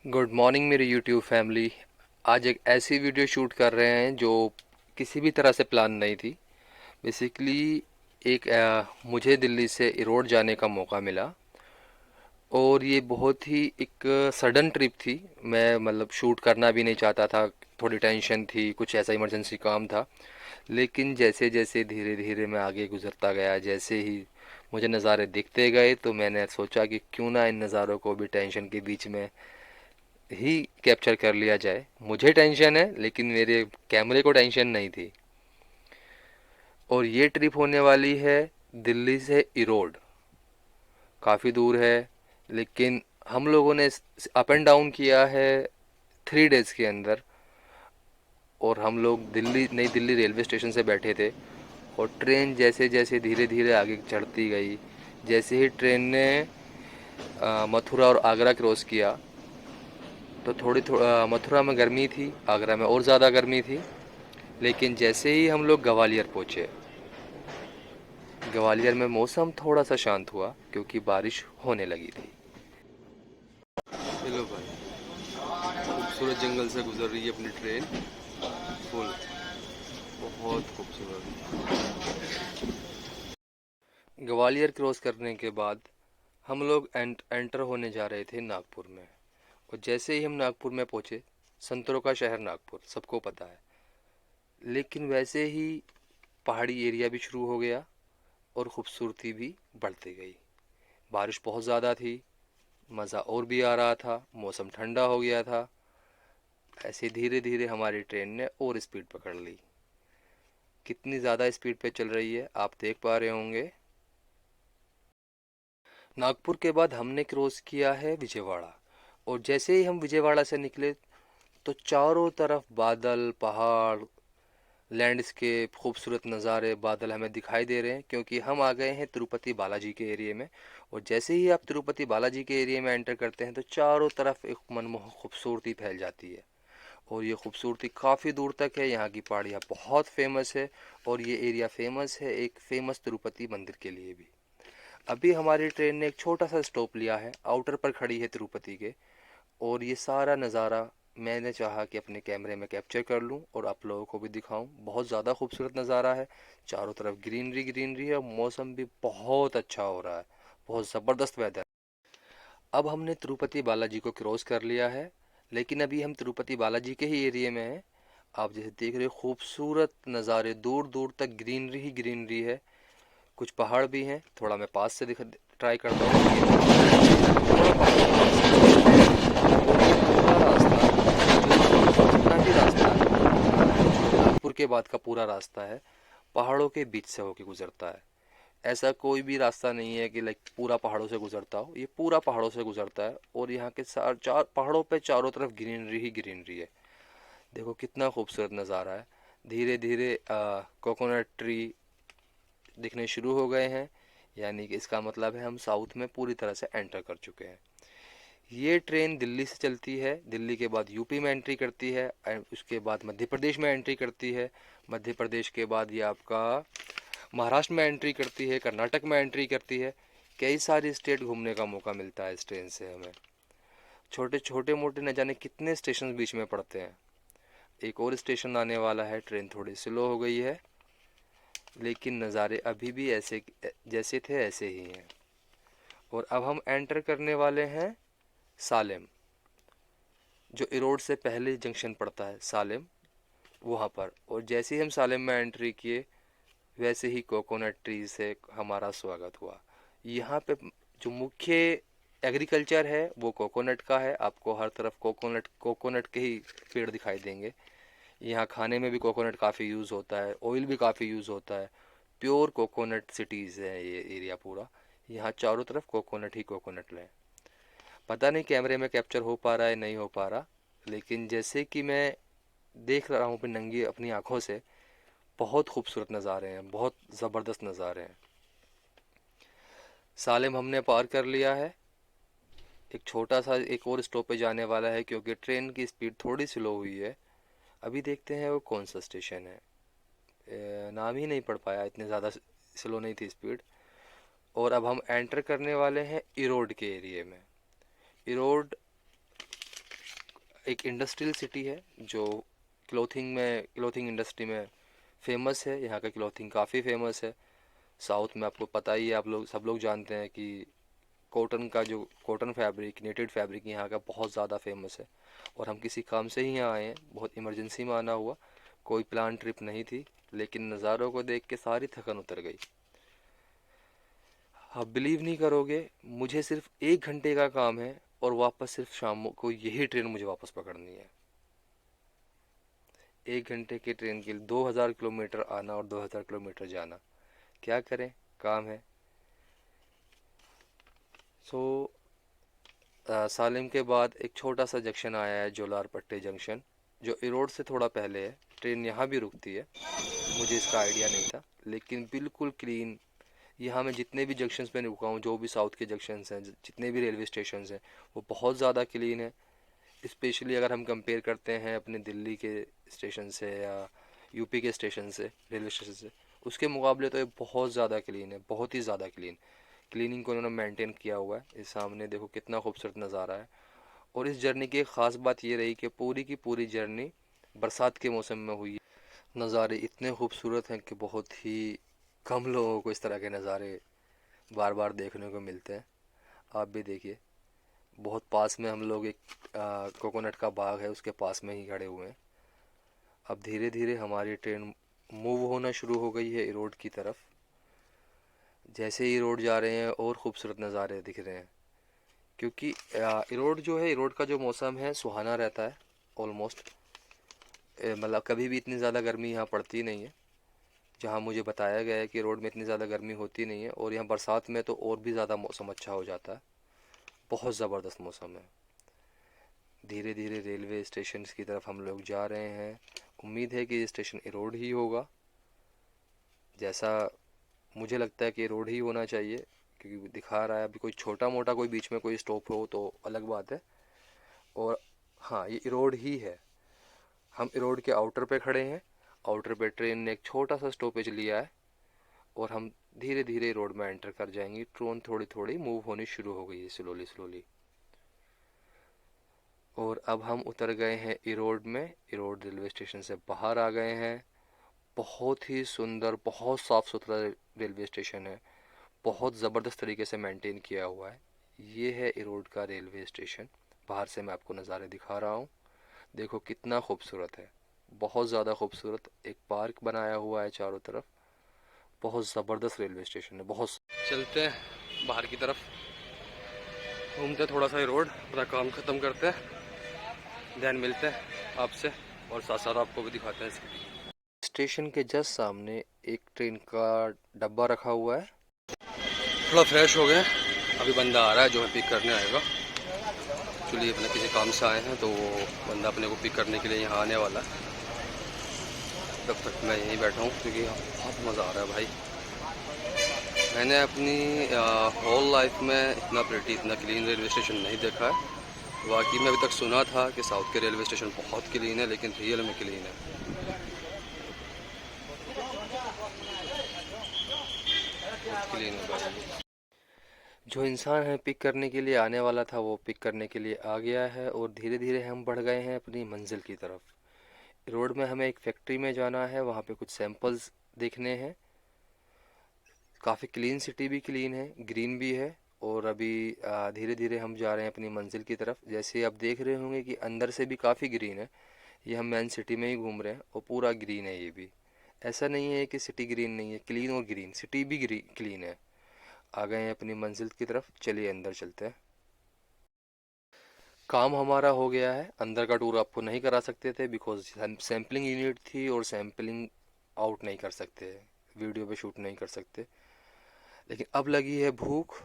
Good morning मेरी YouTube family. आज एक ऐसी वीडियो शूट कर रहे हैं जो किसी भी तरह से प्लान नहीं थी। बेसिकली एक मुझे दिल्ली से इरोड जाने का मौका मिला और ये बहुत ही एक सडन ट्रिप थी। मैं मतलब शूट करना भी नहीं चाहता था, थोड़ी टेंशन थी, कुछ ऐसा इमरजेंसी काम था। लेकिन जैसे जैसे धीरे धीरे मैं आगे गुजरता गया, जैसे ही मुझे नज़ारे दिखते गए तो मैंने सोचा कि क्यों ना इन नज़ारों को भी टेंशन के बीच में ही कैप्चर कर लिया जाए। मुझे टेंशन है लेकिन मेरे कैमरे को टेंशन नहीं थी। और ये ट्रिप होने वाली है दिल्ली से इरोड। काफ़ी दूर है, लेकिन हम लोगों ने अप एंड डाउन किया है 3 डेज़ के अंदर। और हम लोग दिल्ली नई दिल्ली रेलवे स्टेशन से बैठे थे और ट्रेन जैसे जैसे धीरे धीरे आगे चढ़ती गई, जैसे ही ट्रेन ने मथुरा और आगरा क्रॉस किया तो मथुरा में गर्मी थी, आगरा में और ज़्यादा गर्मी थी। लेकिन जैसे ही हम लोग ग्वालियर पहुँचे, ग्वालियर में मौसम थोड़ा सा शांत हुआ क्योंकि बारिश होने लगी थी। हेलो भाई, खूबसूरत जंगल से गुजर रही है अपनी ट्रेन। फुल, बहुत खूबसूरत। ग्वालियर क्रॉस करने के बाद हम लोग एंटर होने जा रहे थे नागपुर में। और जैसे ही हम नागपुर में पहुंचे, संतरों का शहर नागपुर सबको पता है, लेकिन वैसे ही पहाड़ी एरिया भी शुरू हो गया और ख़ूबसूरती भी बढ़ती गई। बारिश बहुत ज़्यादा थी, मज़ा और भी आ रहा था, मौसम ठंडा हो गया था। ऐसे धीरे धीरे हमारी ट्रेन ने और स्पीड पकड़ ली। कितनी ज़्यादा स्पीड पे चल रही है आप देख पा रहे होंगे। नागपुर के बाद हमने क्रॉस किया है विजयवाड़ा। और जैसे ही हम विजयवाड़ा से निकले तो चारों तरफ बादल, पहाड़, लैंडस्केप, खूबसूरत नज़ारे, बादल हमें दिखाई दे रहे हैं क्योंकि हम आ गए हैं तिरुपति बालाजी के एरिया में। और जैसे ही आप तिरुपति बालाजी के एरिया में एंटर करते हैं तो चारों तरफ एक मनमोहक खूबसूरती फैल जाती है। और ये खूबसूरती काफ़ी दूर तक है। यहाँ की पहाड़ियाँ बहुत फेमस है और ये एरिया फेमस है एक फेमस तिरुपति मंदिर के लिए भी। अभी हमारी ट्रेन ने एक छोटा सा स्टॉप लिया है, आउटर पर खड़ी है तिरुपति के। और ये सारा नज़ारा मैंने चाहा कि अपने कैमरे में कैप्चर कर लूं और आप लोगों को भी दिखाऊं। बहुत ज़्यादा खूबसूरत नज़ारा है, चारों तरफ ग्रीनरी ग्रीनरी है और मौसम भी बहुत अच्छा हो रहा है, बहुत ज़बरदस्त वेदर। अब हमने तिरुपति बालाजी को क्रॉस कर लिया है, लेकिन अभी हम तिरुपति बालाजी के ही एरिया में हैं। आप जैसे देख रहे हो खूबसूरत नज़ारे, दूर दूर तक ग्रीनरी ही ग्रीनरी है। कुछ पहाड़ भी हैं, थोड़ा मैं पास से दिखा ट्राई करता हूँ। थोड़ा पहाड़ के पास से। और ये पूरा रास्ता जो जितना भी रास्ता है, जो नागपुर के बाद का पूरा रास्ता है, पहाड़ों के बीच से होके गुजरता है। ऐसा कोई भी रास्ता नहीं है कि लाइक पूरा पहाड़ों से गुजरता हो, ये पूरा पहाड़ों से गुजरता है। और यहाँ के चार पहाड़ों पे चारों तरफ ग्रीनरी ही ग्रीनरी है। देखो कितना खूबसूरत नज़ारा है। धीरे धीरे कोकोनट ट्री दिखने शुरू हो गए हैं, यानी कि इसका मतलब है हम साउथ में पूरी तरह से एंटर कर चुके हैं। ये ट्रेन दिल्ली से चलती है, दिल्ली के बाद यूपी में एंट्री करती है, उसके बाद मध्य प्रदेश में एंट्री करती है। मध्य प्रदेश के बाद ये आपका महाराष्ट्र में एंट्री करती है, कर्नाटक में एंट्री करती है। कई सारी स्टेट घूमने का मौका मिलता है इस ट्रेन से हमें। छोटे छोटे मोटे न जाने कितने स्टेशन बीच में पड़ते हैं। एक और स्टेशन आने वाला है, ट्रेन थोड़ी स्लो हो गई है, लेकिन नज़ारे अभी भी ऐसे जैसे थे ऐसे ही हैं। और अब हम एंटर करने वाले हैं सालेम, जो इरोड से पहले जंक्शन पड़ता है सालेम, वहाँ पर। और जैसे ही हम सालेम में एंट्री किए, वैसे ही कोकोनट ट्री से हमारा स्वागत हुआ। यहाँ पे जो मुख्य एग्रीकल्चर है वो कोकोनट का है। आपको हर तरफ कोकोनट कोकोनट के ही पेड़ दिखाई देंगे। यहाँ खाने में भी कोकोनट काफ़ी यूज़ होता है, ऑयल भी काफ़ी यूज़ होता है। प्योर कोकोनट सिटीज़ है ये एरिया पूरा। यहाँ चारों तरफ कोकोनट ही कोकोनट है। पता नहीं कैमरे में कैप्चर हो पा रहा है नहीं हो पा रहा, लेकिन जैसे कि मैं देख रहा हूँ अपनी नंगी अपनी आँखों से, बहुत खूबसूरत नज़ारे हैं, बहुत ज़बरदस्त नज़ारे हैं। सालेम हमने पार कर लिया है। एक छोटा सा एक और स्टॉपेज आने वाला है क्योंकि ट्रेन की स्पीड थोड़ी स्लो हुई है। अभी देखते हैं वो कौन सा स्टेशन है। नाम ही नहीं पढ़ पाया, इतने ज़्यादा स्लो नहीं थी स्पीड। और अब हम एंटर करने वाले हैं इरोड के एरिए में। इरोड एक इंडस्ट्रियल सिटी है जो क्लोथिंग इंडस्ट्री में फेमस है। यहाँ का क्लोथिंग काफ़ी फेमस है। साउथ में आपको पता ही है, आप लोग सब लोग जानते हैं कि कॉटन फैब्रिक, नेटेड फैब्रिक यहाँ का बहुत ज़्यादा फेमस है। और हम किसी काम से ही यहाँ आए हैं, बहुत इमरजेंसी में आना हुआ, कोई प्लान ट्रिप नहीं थी, लेकिन नज़ारों को देख के सारी थकन उतर गई। आप बिलीव नहीं करोगे, मुझे सिर्फ 1 घंटे का काम है और वापस सिर्फ शाम को यही ट्रेन मुझे वापस पकड़नी है। 1 घंटे की ट्रेन के लिए 2000 किलोमीटर आना और 2000 किलोमीटर जाना, क्या करें, काम है। सो सालिम के बाद एक छोटा सा जंक्शन आया है, जोलार पट्टी जंक्शन, जो इरोड से थोड़ा पहले है। ट्रेन यहाँ भी रुकती है, मुझे इसका आइडिया नहीं था, लेकिन बिल्कुल क्लीन। यहाँ मैं जितने भी जंक्शंस पे रुका हूँ, जो भी साउथ के जंक्शंस हैं, जितने भी रेलवे स्टेशन हैं, वो बहुत ज़्यादा क्लीन है। स्पेशली अगर हम कंपेयर करते हैं अपने दिल्ली के स्टेशन से या यूपी के स्टेशन से, रेलवे स्टेशन से, उसके मुकाबले तो ये बहुत ज़्यादा क्लीन है, बहुत ही ज़्यादा क्लीन। क्लीनिंग को उन्होंने मेंटेन किया हुआ है। इस सामने देखो कितना खूबसूरत नज़ारा है। और इस जर्नी की एक ख़ास बात ये रही कि पूरी की पूरी जर्नी बरसात के मौसम में हुई। नज़ारे इतने खूबसूरत हैं कि बहुत ही कम लोगों को इस तरह के नज़ारे बार बार देखने को मिलते हैं। आप भी देखिए, बहुत पास में हम लोग एक कोकोनट का बाग है, उसके पास में ही खड़े हुए हैं। अब धीरे धीरे हमारी ट्रेन मूव होना शुरू हो गई है इरोड की तरफ। जैसे ही इरोड जा रहे हैं और ख़ूबसूरत नज़ारे दिख रहे हैं, क्योंकि इरोड जो है, इरोड का जो मौसम है सुहाना रहता है ऑलमोस्ट। मतलब कभी भी इतनी ज़्यादा गर्मी यहाँ पड़ती नहीं है। जहाँ मुझे बताया गया है कि रोड में इतनी ज़्यादा गर्मी होती नहीं है, और यहाँ बरसात में तो और भी ज़्यादा मौसम अच्छा हो जाता है। बहुत ज़बरदस्त मौसम है। धीरे धीरे रेलवे स्टेशन की तरफ हम लोग जा रहे हैं। उम्मीद है कि ये स्टेशन इरोड ही होगा, जैसा मुझे लगता है कि रोड ही होना चाहिए, क्योंकि दिखा रहा है। अभी कोई छोटा मोटा कोई बीच में कोई स्टॉप हो तो अलग बात है। और हाँ, ये इरोड ही है। हम इरोड के आउटर पे खड़े हैं। आउटर पे ट्रेन ने एक छोटा सा स्टॉपेज लिया है और हम धीरे धीरे रोड में एंटर कर जाएंगे। ट्रेन थोड़ी थोड़ी मूव होनी शुरू हो गई है, स्लोली स्लोली। और अब हम उतर गए हैं इरोड में, इरोड रेलवे स्टेशन से बाहर आ गए हैं। बहुत ही सुंदर, बहुत साफ़ सुथरा रेलवे स्टेशन है, बहुत ज़बरदस्त तरीके से मेंटेन किया हुआ है। ये है इरोड का रेलवे स्टेशन। बाहर से मैं आपको नज़ारे दिखा रहा हूँ, देखो कितना खूबसूरत है, बहुत ज़्यादा खूबसूरत। एक पार्क बनाया हुआ है चारों तरफ, बहुत ज़बरदस्त रेलवे स्टेशन है। बहुत चलते हैं बाहर की तरफ, घूमते थोड़ा सा रोड, अपना काम ख़त्म करते हैं, ध्यान मिलते हैं आपसे, और साथ साथ आपको भी दिखाते हैं। स्टेशन के जस्ट सामने एक ट्रेन का डब्बा रखा हुआ है। थोड़ा फ्रेश हो गए, अभी बंदा आ रहा है जो हमें पिक करने आएगा। एक्चुअली अपने किसी काम से आए हैं, तो वो बंदा अपने को पिक करने के लिए यहाँ आने वाला है। तब तक मैं यहीं बैठा हूँ, क्योंकि बहुत मज़ा आ रहा है भाई। मैंने अपनी होल लाइफ में इतना प्रिटी, इतना क्लीन रेलवे स्टेशन नहीं देखा है। वाकई में अभी तक सुना था कि साउथ के रेलवे स्टेशन बहुत क्लीन है, लेकिन रियल में क्लीन है। बहुत क्लीन है भाई। जो इंसान है पिक करने के लिए आने वाला था, वो पिक करने के लिए आ गया है, और धीरे धीरे हम बढ़ गए हैं अपनी मंजिल की तरफ। रोड में हमें एक फैक्ट्री में जाना है, वहाँ पे कुछ सैंपल्स देखने हैं। काफ़ी क्लीन, सिटी भी क्लीन है, ग्रीन भी है। और अभी धीरे धीरे हम जा रहे हैं अपनी मंजिल की तरफ। जैसे आप देख रहे होंगे कि अंदर से भी काफ़ी ग्रीन है। ये हम मेन सिटी में ही घूम रहे हैं और पूरा ग्रीन है। ये भी ऐसा नहीं है कि सिटी ग्रीन नहीं है, क्लीन और ग्रीन, सिटी भी क्लीन है। आ गए हैं अपनी मंजिल की तरफ, चलिए अंदर चलते हैं। काम हमारा हो गया है। अंदर का टूर आपको नहीं करा सकते थे, बिकॉज सैम्पलिंग यूनिट थी और सैम्पलिंग आउट नहीं कर सकते, वीडियो पे शूट नहीं कर सकते। लेकिन अब लगी है भूख,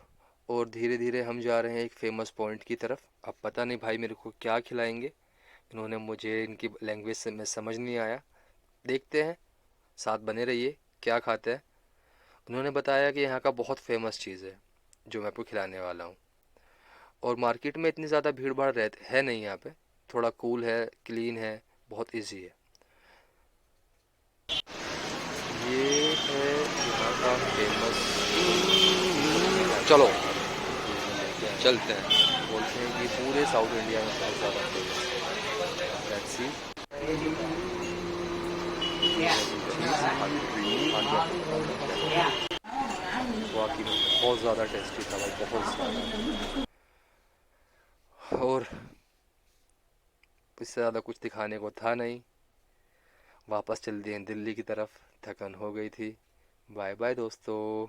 और धीरे धीरे हम जा रहे हैं एक फेमस पॉइंट की तरफ। अब पता नहीं भाई मेरे को क्या खिलाएंगे इन्होंने, मुझे इनकी लैंग्वेज से मैं समझ नहीं आया। देखते हैं, साथ बने रहिए, क्या खाते हैं। उन्होंने बताया कि यहाँ का बहुत फेमस चीज़ है जो मैं आपको खिलाने वाला हूँ। और मार्केट में इतनी ज़्यादा भीड़ भाड़ है नहीं यहाँ पे, थोड़ा कूल है, क्लीन है, बहुत इजी है। ये है यहाँ का फेमस। चलो चलते हैं। बोलते हैं कि पूरे साउथ इंडिया में बहुत ज़्यादा फेमस है। सी। वाकई में बहुत ज़्यादा टेस्टी था भाई, बहुत ज़्यादा। और इससे ज़्यादा कुछ दिखाने को था नहीं। वापस चल दिए दिल्ली की तरफ, थकन हो गई थी। बाय बाय दोस्तों।